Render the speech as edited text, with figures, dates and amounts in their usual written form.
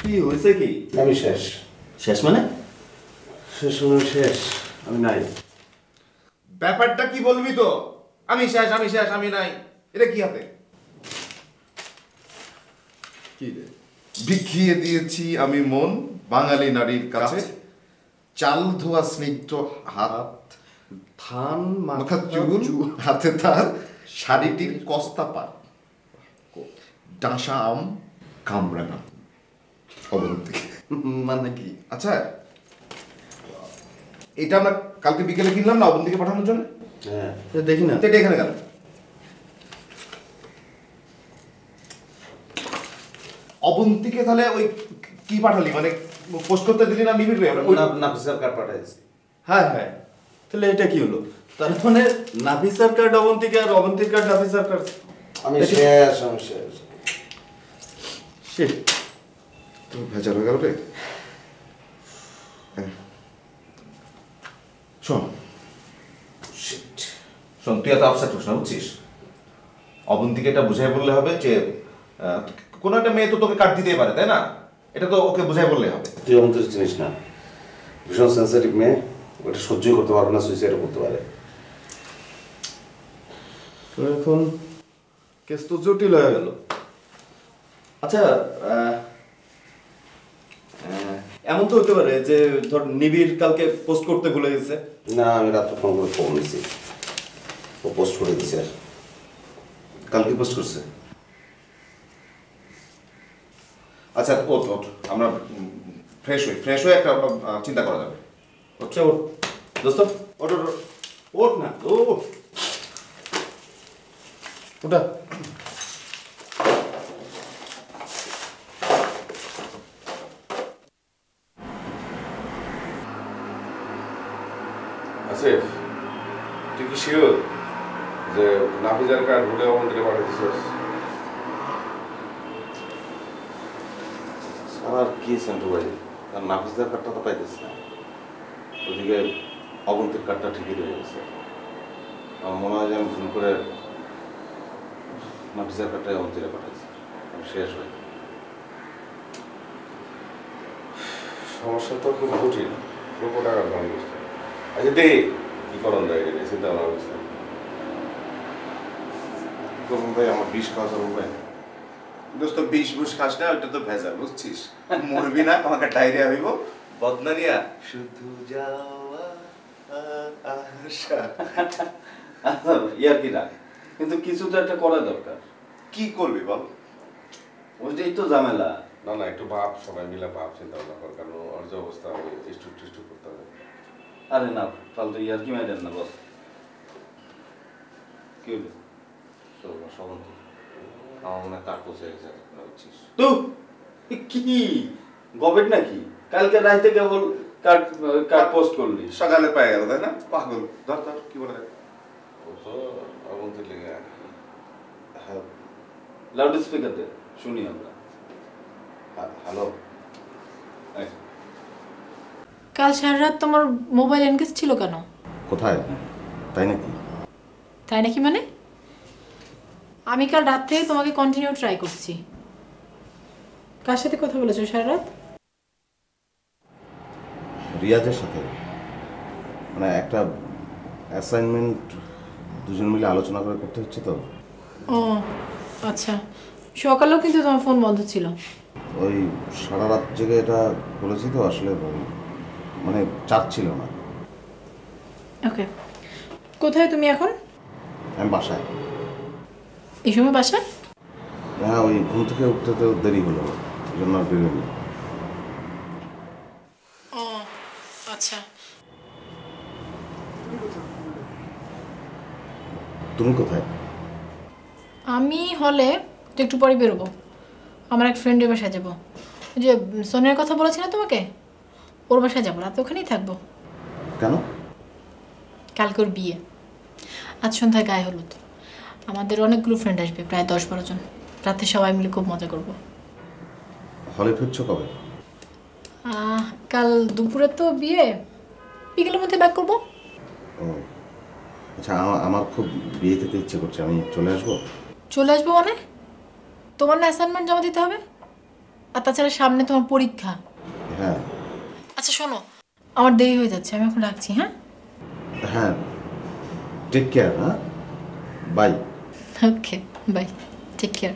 কি হয়েছে কি? আমি শেষ। শেষ মানে? শেষ মানে শেষ, আমি নাই। ব্যাপারটা কি বলবি তো? আমি শেষ, আমি শেষ, আমি নাই, এটা কি হাতে? কি রে? বিখিয়ে দিয়েছি আমি মন বাঙালি নারীর কাছে, চাল ধোয়া স্নিগ্ধ হাত, ধান মাথা চুল, হাতে তার শাড়িটির কস্তা পার, ডাঁসা আম কামরাঙা অবন্তি। মানে কি? আচ্ছা, এটা আমরা কালকে বিকেলে কিনলাম না অবন্তিকে পাঠানোর জন্য? হ্যাঁ, দেখি না। এটা এখানে গেল। অবন্তিকে তাহলে ওই কি পাঠালি, মানে পোস্ট করতে দিলি না নিবিড় রে? নাফিসার কার্ড পাঠাইছি। হ্যাঁ হ্যাঁ, তাহলে এটা কি হলো? তার মানে নাফিসার কার্ড অবন্তিকে আর অবন্তির কার্ড নাফিসার কার্ড। আমি শেষ, আমি শেষ। শিট, তো ভেজাল হয়ে গেল রে। শোন শোন, তুই এত আপসেট হোস না, বুঝছিস? অবন্তিকে এটা বুঝাই বললে হবে যে কোনো একটা মেয়ে তো তোকে কাট দিতেই পারে, তাই না? এটা তো ওকে বুঝাই বললে হবে। তুই এমন জিনিস না, ভীষণ সেন্সিটিভ মেয়ে, ওটা সহ্যই করতে পারবে না, সুইসাইডও করতে পারে। তো এখন কেস তো জটিল হয়ে গেল। আচ্ছা, এমন তো হতে পারে যে ধর নিবিড় কালকে পোস্ট করতে ভুলে গেছে। না, আমি রাত্রে ফোন করে খবর নিয়েছি, ও পোস্ট করে দিছে। আর কালকে পোস্ট করছে? আচ্ছা, ওঠ ওঠ, আমরা ফ্রেশ হয়ে একটা চিন্তা করা যাবে। আচ্ছা ওঠ দোস্ত, ওঠ ওঠ ওঠ। ওঠ না, ওঠ ওটা। আসিফ, তুই কি শিওর যে নাফিজার কার্ড ভুলে অবন্তিকে পাঠাইছিস? আর কি সেন্টু ভাই, আর নাফিসার কার্ডটা তো পাইতেছি না, ওদিকে অবন্তির কার্ডটা ঠিকই রয়ে গেছে। আমার মনে হয় যে আমি ভুল করে নাফিসার কার্ডটাই অবন্তিরে পাঠাইছি, আমি শেষ হয়ে। সমস্যা তো খুব জটিল, লক্ষ টাকার দাম বুঝতে। আচ্ছা দেখি কি করণ যায়, এটা চিন্তা ভাবনা করছি। তখন ভাই আমার 20 খাওয়া যাবে ভাই। দোস্ত, 20 বুশ খাস না, ওটা তো ভেজাল, বুঝছিস? মরবি না, আমাকে ডায়রিয়া হইব, বদনারিয়া শুধু যাওয়া আশা। ইয়ার কি না, কিন্তু কিছু তো একটা করা দরকার। কি করবি বল? ওইটাই তো ঝামেলা। না না, একটু ভাব, সবাই মিলে ভাব, চিন্তা ভাবনা কর, কারণ ওর যে অবস্থা হবে টিস্টু করতে হবে। আরে না, ফালতু ইয়ার কি মাইরেন না বস। কি হলো? সবন্ত আমার মনে হয় কার্ড পৌঁছে গেছে, বুঝছিস? তো কি গবেট নাকি? কালকে রাইতে কেবল কার্ড কার্ড পোস্ট করলি, সকালে পাই গেল, তাই না? পাগল। ধর ধর, কি বলে? ও তো অবন্তির লেগে। হ্যাঁ, লাউড স্পিকার দে, শুনি আমরা। হ্যালো। কাল সারা রাত তোমার মোবাইল এনগেজ ছিল কেন? কোথায়? তাই নাকি? তাই নাকি মানে? আমি কাল রাত থেকে তোমাকে কন্টিনিউ ট্রাই করছি। কার সাথে কথা বলেছো সারা রাত? রিয়াজের সাথে, মানে একটা অ্যাসাইনমেন্ট দুজন মিলে আলোচনা করে করতে হচ্ছে তো। ও আচ্ছা, সকালেও কিন্তু তোমার ফোন বন্ধ ছিল। ওই সারা রাত জেগে এটা বলেছি তো, আসলে মানে চাপ ছিল না। ওকে, কোথায় তুমি এখন? আমি বাসায়। এই সময় বাসায়? হ্যাঁ, ওই ঘুম থেকে উঠতে তো দেরি হলো, এই জন্য আর বেরোনি। ও আচ্ছা। তুমি কোথায়? আমি হলে তো একটু পরে বেরোবো, আমার এক ফ্রেন্ডের বাসায় যাবো। ওই যে সোনিয়ার কথা বলেছি না তোমাকে, ওর বাসায় যাবো, রাতে ওখানেই থাকবো। কেন? কালকে ওর বিয়ে, আজ সন্ধ্যায় গায়ে হলুদ। আমাদের অনেকগুলো ফ্রেন্ড আসবে, প্রায় 10-12 জন। রাতে সবাই মিলে খুব মজা করবো। হলে ফিরছো কবে? কাল দুপুরে তো বিয়ে, বিকেলের মধ্যে ব্যাক করবো। ও আচ্ছা, আমার খুব বিয়ে খেতে ইচ্ছে করছে, আমি চলে আসবো? চলে আসবো মানে? তোমার না অ্যাসাইনমেন্ট জমা দিতে হবে? আর তাছাড়া সামনে তোমার পরীক্ষা। হ্যাঁ আচ্ছা শোনো, আমার দেরি হয়ে যাচ্ছে, আমি এখন রাখছি। হ্যাঁ হ্যাঁ, টেক কেয়ার। হ্যাঁ, bye. Okay bye, take care.